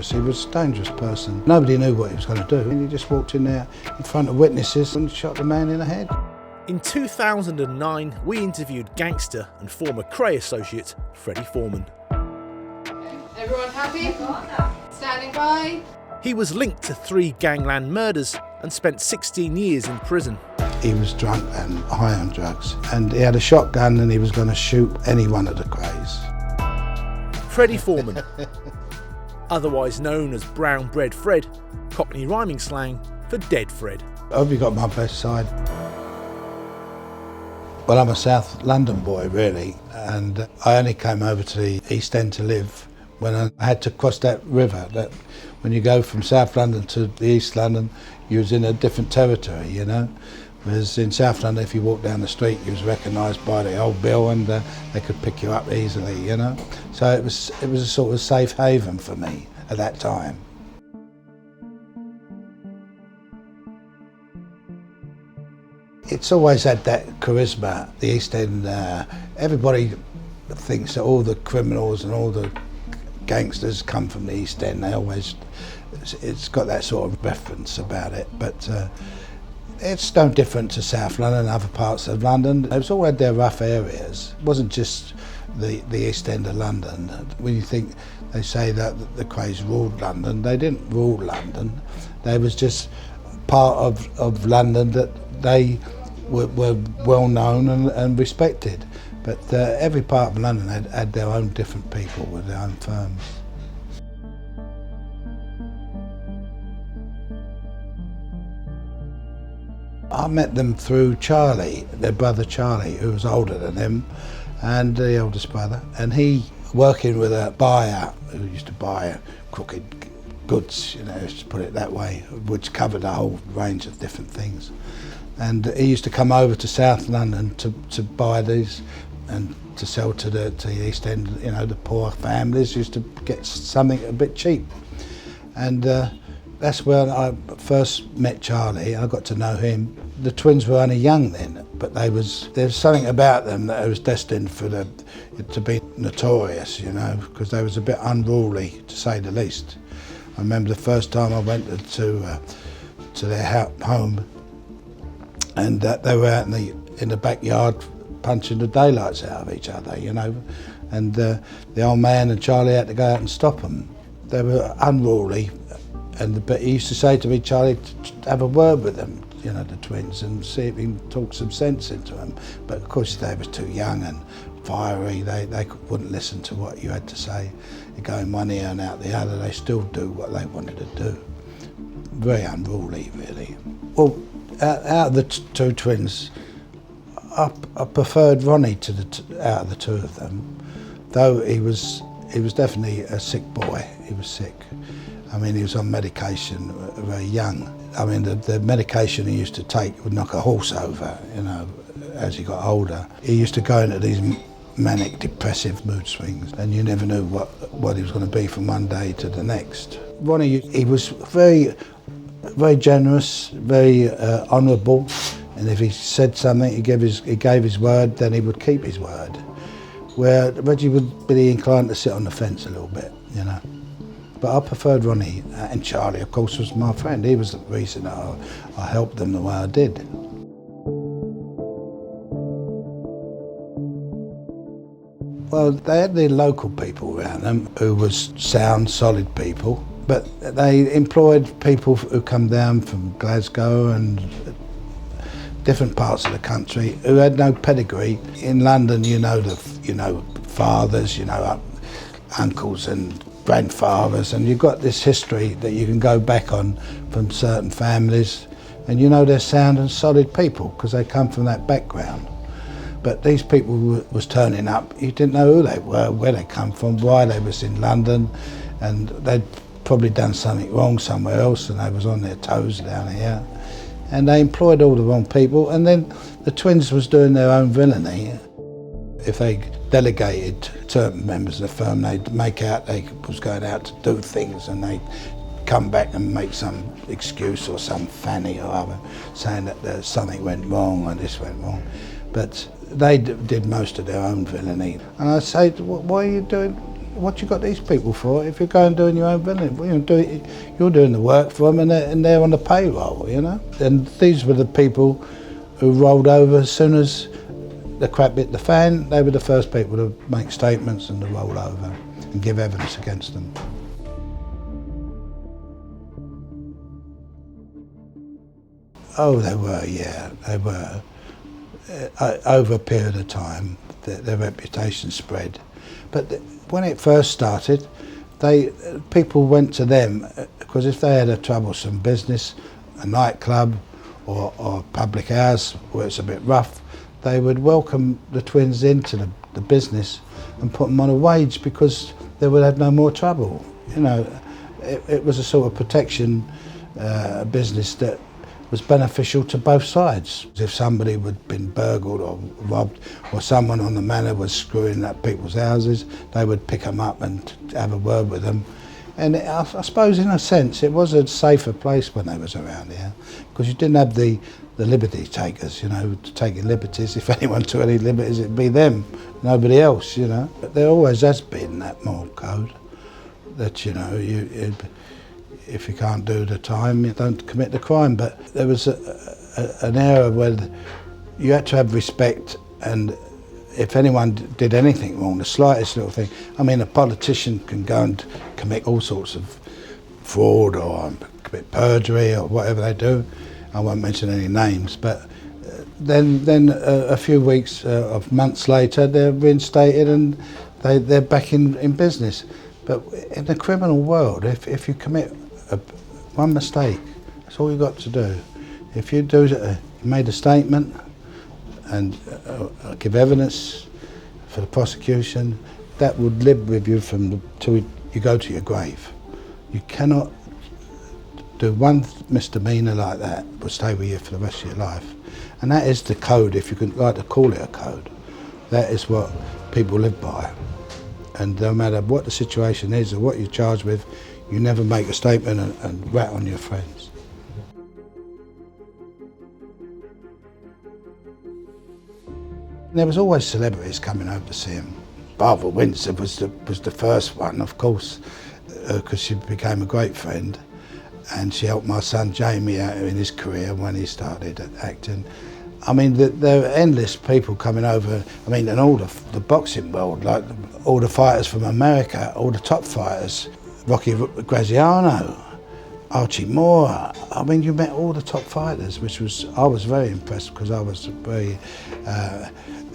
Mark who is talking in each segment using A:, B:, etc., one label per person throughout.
A: He was a dangerous person. Nobody knew what he was going to do. And he just walked in there in front of witnesses and shot the man in the head.
B: In 2009, we interviewed gangster and former Kray associate Freddie Foreman.
C: Everyone happy? Standing by?
B: He was linked to 3 Gangland murders and spent 16 years in prison.
A: He was drunk and high on drugs, and he had a shotgun and he was going to shoot any one of the Krays.
B: Freddie Foreman, otherwise known as Brown Bread Fred, Cockney rhyming slang for Dead Fred.
A: I hope you got my best side. Well, I'm a South London boy, really, and I only came over to the East End to live when I had to cross that river. That when you go from South London to the East London, you was in a different territory, you know. Whereas in South London, if you walked down the street, you was recognised by the old bill, and they could pick you up easily, you know. So it was a sort of safe haven for me at that time. It's always had that charisma, the East End. Everybody thinks that all the criminals and all the gangsters come from the East End. It's got that sort of reference about it, but it's no different to South London and other parts of London. It's all had their rough areas. It wasn't just the East End of London. When you think they say that the Krays ruled London, they didn't rule London. They was just part of London that they were well known and respected. But every part of London had their own different people with their own firms. I met them through Charlie, their brother Charlie, who was older than him, and the oldest brother. And he, working with a buyer who used to buy crooked goods, you know, to put it that way, which covered a whole range of different things. And he used to come over to South London to buy these and to sell to the East End. You know, the poor families used to get something a bit cheap. And that's where I first met Charlie. I got to know him. The twins were only young then, but there was something about them that was destined to be notorious, you know, because they was a bit unruly, to say the least. I remember the first time I went to their home, and they were out in the backyard punching the daylights out of each other, you know, and the old man and Charlie had to go out and stop them. They were unruly, but he used to say to me, Charlie, have a word with them, you know, the twins, and see if he can talk some sense into them. But of course they was too young and fiery. They wouldn't listen to what you had to say. You go in one ear and out the other. They still do what they wanted to do. Very unruly, really. Well, out of the two twins, I preferred Ronnie out of the two of them, though he was definitely a sick boy. He was sick. I mean, he was on medication very young. I mean, the medication he used to take would knock a horse over, you know, as he got older. He used to go into these manic, depressive mood swings, and you never knew what he was going to be from one day to the next. Ronnie, he was very, very generous, very honourable, and if he said something, he gave his word, then he would keep his word. Where Reggie would be inclined to sit on the fence a little bit, you know. But I preferred Ronnie, and Charlie, of course, was my friend. He was the reason I helped them the way I did. Well, they had the local people around them who was sound, solid people, but they employed people who come down from Glasgow and different parts of the country who had no pedigree. In London, you know fathers, you know uncles and grandfathers, and you've got this history that you can go back on from certain families, and you know they're sound and solid people because they come from that background. But these people was turning up, you didn't know who they were, where they come from, why they was in London, and they'd probably done something wrong somewhere else and they was on their toes down here. And they employed all the wrong people, and then the twins was doing their own villainy. If they delegated certain members of the firm, they'd make out they was going out to do things, and they'd come back and make some excuse or some fanny or other, saying that something went wrong or this went wrong. But they did most of their own villainy. And I'd say, why are you doing what you got these people for if you're going doing your own business? You're doing the work for them and they're on the payroll, you know? And these were the people who rolled over as soon as the crap hit the fan. They were the first people to make statements and to roll over and give evidence against them. Oh, they were, yeah, they were. Over a period of time, their reputation spread. But when it first started, people went to them because if they had a troublesome business, a nightclub or a public house where it's a bit rough, they would welcome the twins into the business and put them on a wage because they would have no more trouble. You know, it was a sort of protection business that was beneficial to both sides. If somebody had been burgled or robbed, or someone on the manor was screwing up people's houses, they would pick them up and have a word with them. And I suppose in a sense it was a safer place when they was around here, because you didn't have the liberty takers, you know, taking liberties. If anyone took any liberties, it'd be them, nobody else, you know. But there always has been that moral code that, you know, if you can't do the time, you don't commit the crime. But there was an era where you had to have respect, and if anyone did anything wrong, the slightest little thing, I mean, a politician can go and commit all sorts of fraud or commit perjury or whatever they do. I won't mention any names, but then a few weeks of months later, they're reinstated and they're back in business. But in the criminal world, if you commit one mistake, that's all you got to do. If you made a statement and give evidence for the prosecution, that would live with you till you go to your grave. You cannot do one misdemeanor like that will stay with you for the rest of your life. And that is the code, if you can like to call it a code. That is what people live by. And no matter what the situation is or what you're charged with, you never make a statement and rat on your friends. There was always celebrities coming over to see him. Barbara Windsor was the first one, of course, because she became a great friend, and she helped my son Jamie out in his career when he started acting. I mean, there were endless people coming over. I mean, and all the boxing world, like all the fighters from America, all the top fighters, Rocky Graziano, Archie Moore. I mean, you met all the top fighters, I was very impressed, because I was very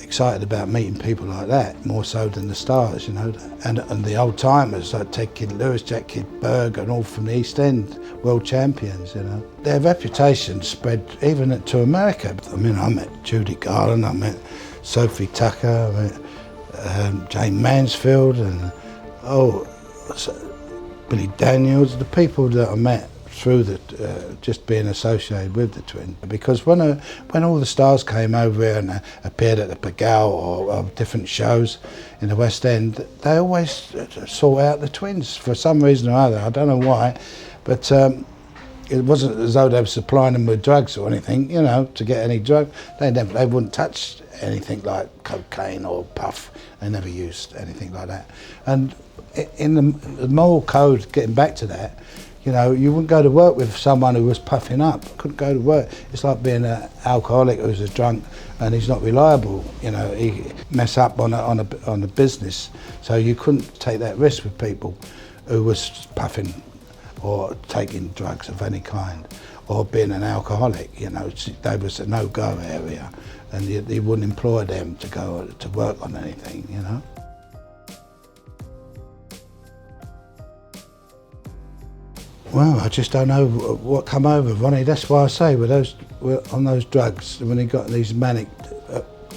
A: excited about meeting people like that, more so than the stars, you know, and the old timers like Ted Kid Lewis, Jack Kid Berg, and all from the East End, world champions, you know. Their reputation spread even to America. I mean, I met Judy Garland, I met Sophie Tucker, I met Jane Mansfield, and Billy Daniels, the people that I met through just being associated with the twin. Because when all the stars came over here and appeared at the Pagao or different shows in the West End, they always sought out the twins for some reason or other. I don't know why, but it wasn't as though they were supplying them with drugs or anything, you know, to get any drug. They wouldn't touch anything like cocaine or puff. They never used anything like that. And in the moral code, getting back to that, you know, you wouldn't go to work with someone who was puffing up. Couldn't go to work. It's like being an alcoholic who's a drunk and he's not reliable. You know, he mess up on a business. So you couldn't take that risk with people who was puffing or taking drugs of any kind, or being an alcoholic. You know, they was a no-go area, and you wouldn't employ them to go to work on anything. You know. Well, I just don't know what come over Ronnie. That's why I say on those drugs, when he got these manic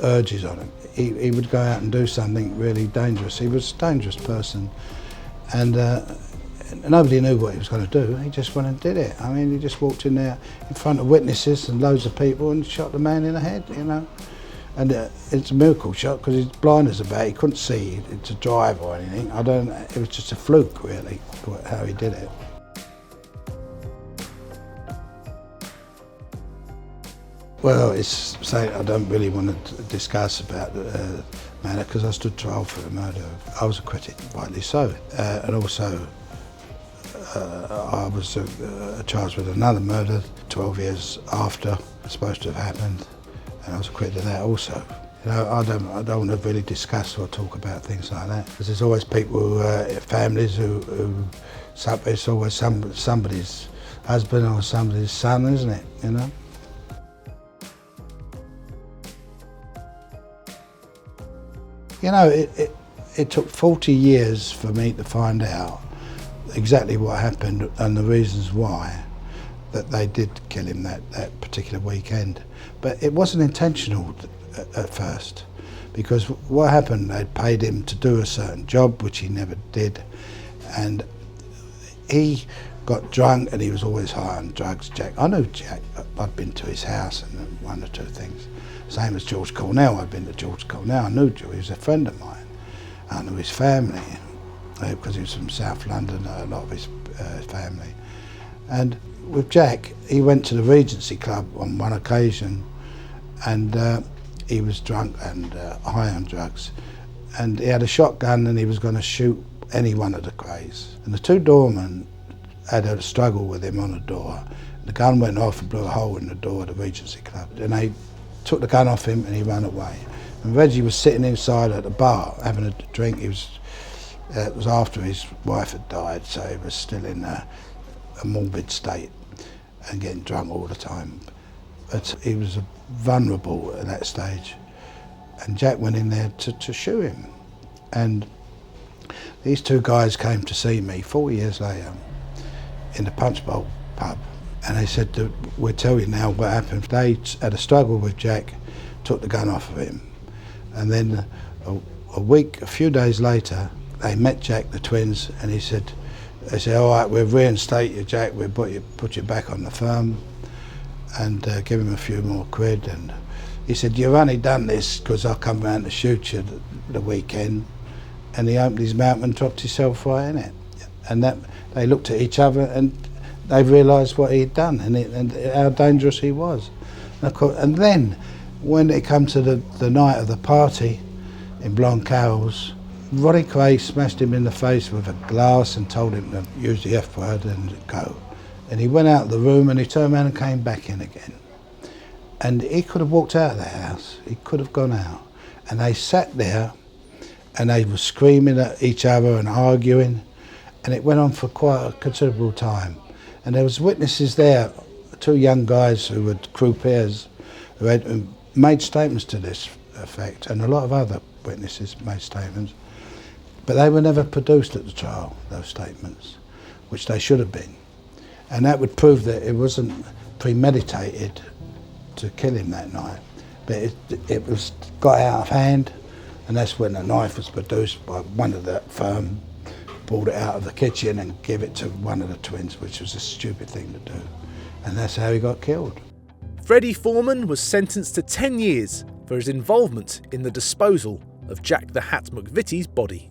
A: urges on him, he would go out and do something really dangerous. He was a dangerous person, and nobody knew what he was going to do. He just went and did it. I mean, he just walked in there in front of witnesses and loads of people and shot the man in the head, you know. And it's a miracle shot because his blinders about. He couldn't see to drive or anything. It was just a fluke, really, how he did it. Well, it's something I don't really want to discuss about manner because I stood trial for the murder. I was acquitted, rightly so. And also, I was charged with another murder 12 years after it's supposed to have happened, and I was acquitted of that also. You know, I don't want to really discuss or talk about things like that because there's always people, families who it's always somebody's husband or somebody's son, isn't it? You know. You know, it took 40 years for me to find out exactly what happened and the reasons why that they did kill him that particular weekend. But it wasn't intentional at first, because what happened, they'd paid him to do a certain job, which he never did, and he got drunk and he was always high on drugs, Jack. I knew Jack, I'd been to his house and one or two things. Same as George Cornell, I'd been to George Cornell. I knew George, he was a friend of mine. I knew his family, because he was from South London, a lot of his family. And with Jack, he went to the Regency Club on one occasion, and he was drunk and high on drugs. And he had a shotgun and he was going to shoot any one of the Krays. And the two doormen had a struggle with him on the door. The gun went off and blew a hole in the door of the Regency Club. And they took the gun off him and he ran away. And Reggie was sitting inside at the bar having a drink. It was after his wife had died, so he was still in a morbid state and getting drunk all the time. But he was vulnerable at that stage. And Jack went in there to shoot him. And these two guys came to see me 4 years later in the Punch Bowl pub. And they said, we'll tell you now what happened. They had a struggle with Jack, took the gun off of him. And then a few days later, they met Jack, the twins, and they said, all right, we'll reinstate you, Jack, we'll put you back on the firm and give him a few more quid. And he said, you've only done this because I come round to shoot you the weekend. And he opened his mouth and dropped himself right in it. And they looked at each other and they realised what he'd done and how dangerous he was. And then, when it came to the night of the party in Blonde Carol's, Ronnie Kray smashed him in the face with a glass and told him to use the F word and go. And he went out of the room and he turned around and came back in again. And he could have walked out of the house, he could have gone out. And they sat there and they were screaming at each other and arguing, and it went on for quite a considerable time. And there was witnesses there, two young guys who were croupiers who made statements to this effect, and a lot of other witnesses made statements. But they were never produced at the trial, those statements, which they should have been. And that would prove that it wasn't premeditated to kill him that night. But it was got out of hand, and that's when the knife was produced by one of that firm, pulled it out of the kitchen and gave it to one of the twins, which was a stupid thing to do. And that's how he got killed.
B: Freddie Foreman was sentenced to 10 years for his involvement in the disposal of Jack the Hat McVitie's body.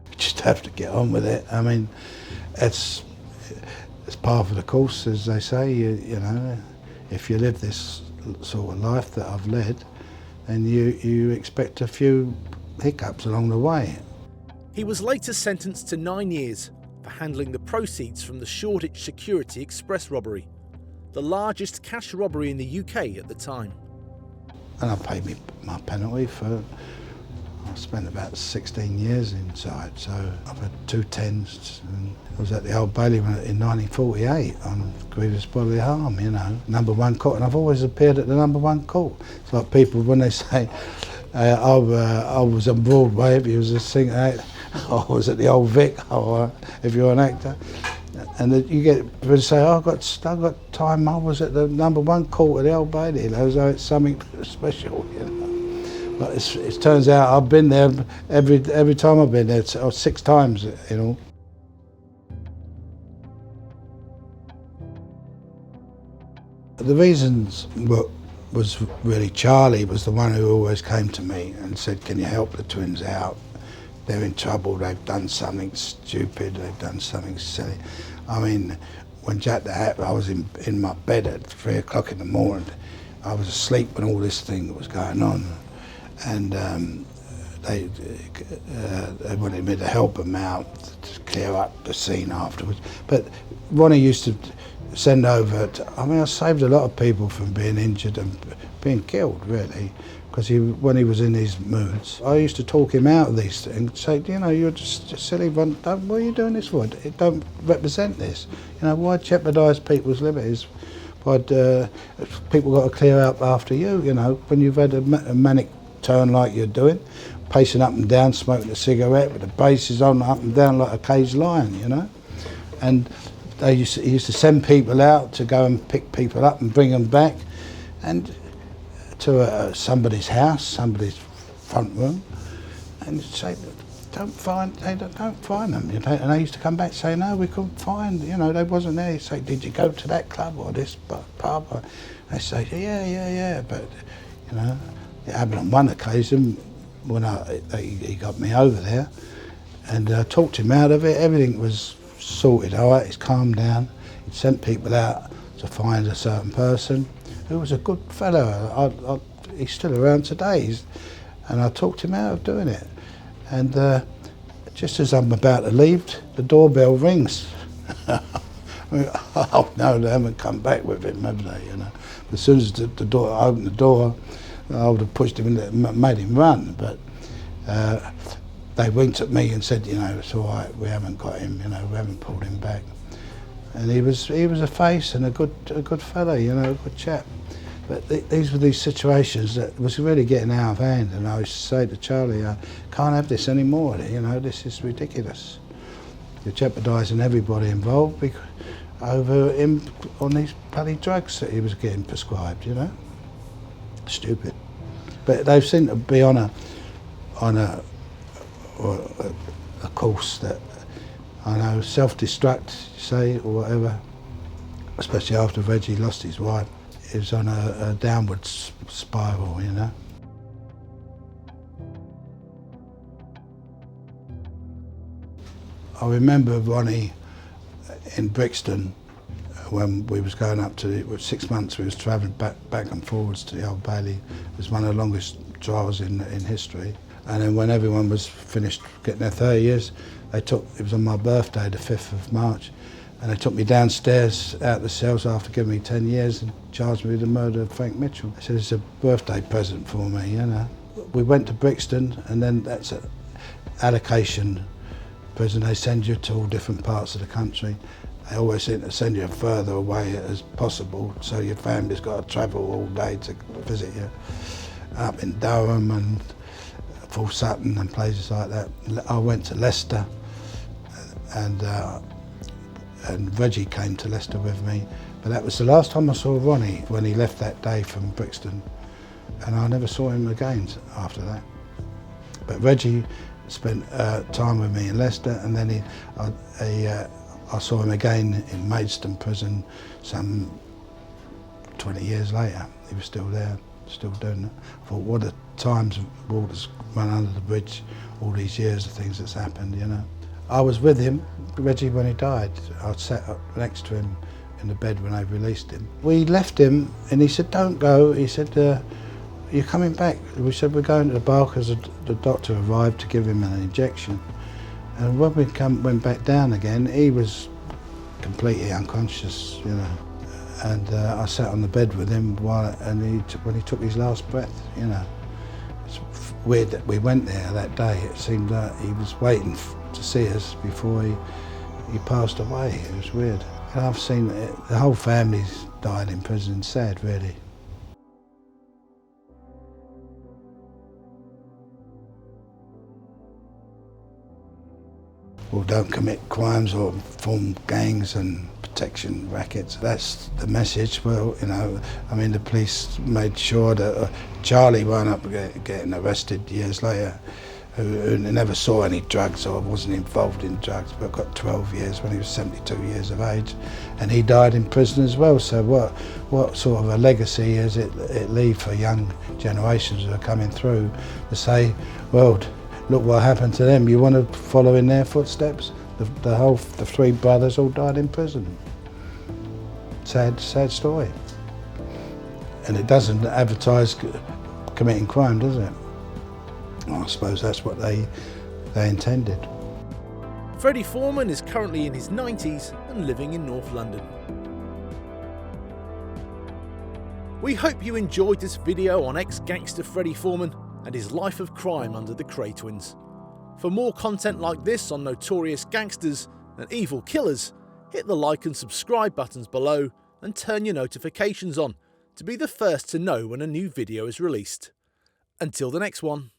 A: You just have to get on with it. I mean, it's part of the course, as they say. You know, if you live this sort of life that I've led, then you expect a few hiccups along the way.
B: He was later sentenced to 9 years for handling the proceeds from the Shoreditch Security Express robbery, the largest cash robbery in the UK at the time.
A: And I paid my penalty for, I spent about 16 years inside, so I've had 2 10s. And I was at the Old Bailey in 1948 on grievous bodily harm, you know, #1 court, and I've always appeared at the #1 court. It's like people, when they say, I was on Broadway, if you was a singer, I was at the Old Vic, if you're an actor. And you get people say, I got time, I was at the #1 court at the Old Bailey, as though it's something special, you know. But it turns out I've been there every time I've been there, 6 times, you know. The reasons was really Charlie was the one who always came to me and said, can you help the twins out? They're in trouble, they've done something stupid, they've done something silly. I mean, when Jack the Hat, I was in my bed at 3 o'clock in the morning. I was asleep when all this thing was going on. And they wanted me to help them out, to clear up the scene afterwards. But Ronnie used to send over, I saved a lot of people from being injured and being killed, really, because when he was in these moods, I used to talk him out of these things, say, you're just a silly one, what are you doing this for? It don't represent this. Why jeopardise people's liberties? People got to clear up after you, when you've had a manic turn like you're doing, pacing up and down, smoking a cigarette with the bases on up and down like a caged lion, And he used to send people out to go and pick people up and bring them back, and to somebody's house, somebody's front room, and say, don't find them. And they used to come back and say, no, we couldn't find, they wasn't there. He'd say, did you go to that club or this pub? They say, yeah, but it happened on one occasion when he got me over there, and I talked him out of it. Everything was sorted all right, he's calmed down. He sent people out to find a certain person who was a good fellow. He's still around today, and I talked him out of doing it. And just as I'm about to leave, the doorbell rings. Oh no, they haven't come back with him, have they? As soon as I opened the door, I would have pushed him in, made him run. But they winked at me and said, it's all right, we haven't got him, we haven't pulled him back. And he was a face and a good fellow, a good chap. But these were these situations that was really getting out of hand, and I used to say to Charlie, I can't have this anymore, this is ridiculous. You're jeopardising everybody involved over him on these bloody drugs that he was getting prescribed, Stupid. But they seem to be on a course that, self-destruct, say, or whatever, especially after Reggie lost his wife. It was on a downward spiral, I remember Ronnie in Brixton when we was going up to 6 months. We was travelling back and forwards to the Old Bailey. It was one of the longest trials in history. And then when everyone was finished getting their 30 years, it was on my birthday, the 5th of March, and they took me downstairs out the cells after giving me 10 years and charged me with the murder of Frank Mitchell. I said, it's a birthday present for me, We went to Brixton, and then that's an allocation prison. They send you to all different parts of the country. They always seem to send you further away as possible, so your family's got to travel all day to visit you. Up in Durham and Full Sutton and places like that. I went to Leicester, and Reggie came to Leicester with me. But that was the last time I saw Ronnie, when he left that day from Brixton, and I never saw him again after that. But Reggie spent time with me in Leicester, and then I saw him again in Maidstone prison some 20 years later. He was still there, still doing it. I thought, what a times water's run under the bridge, all these years of things that's happened, I was with him, Reggie, when he died. I sat up next to him in the bed when they released him. We left him, and he said, don't go. He said, you're coming back. We said, we're going to the bar because the doctor arrived to give him an injection. And when we went back down again, he was completely unconscious, And I sat on the bed with him when he took his last breath, It's weird that we went there that day. It seemed like he was waiting to see us before he passed away. It was weird. And I've seen it, the whole family's died in prison. Sad, really. Well, don't commit crimes or form gangs and protection rackets. That's the message. Well, the police made sure that Charlie wound up getting arrested years later, who never saw any drugs or wasn't involved in drugs, but got 12 years when he was 72 years of age, and he died in prison as well. So what sort of a legacy is it leave for young generations who are coming through to say, well, look what happened to them. You want to follow in their footsteps? The three brothers all died in prison. Sad story. And it doesn't advertise committing crime, does it? I suppose that's what they intended.
B: Freddie Foreman is currently in his 90s and living in North London. We hope you enjoyed this video on ex-gangster Freddie Foreman and his life of crime under the Kray twins. For more content like this on notorious gangsters and evil killers, hit the like and subscribe buttons below and turn your notifications on to be the first to know when a new video is released. Until the next one.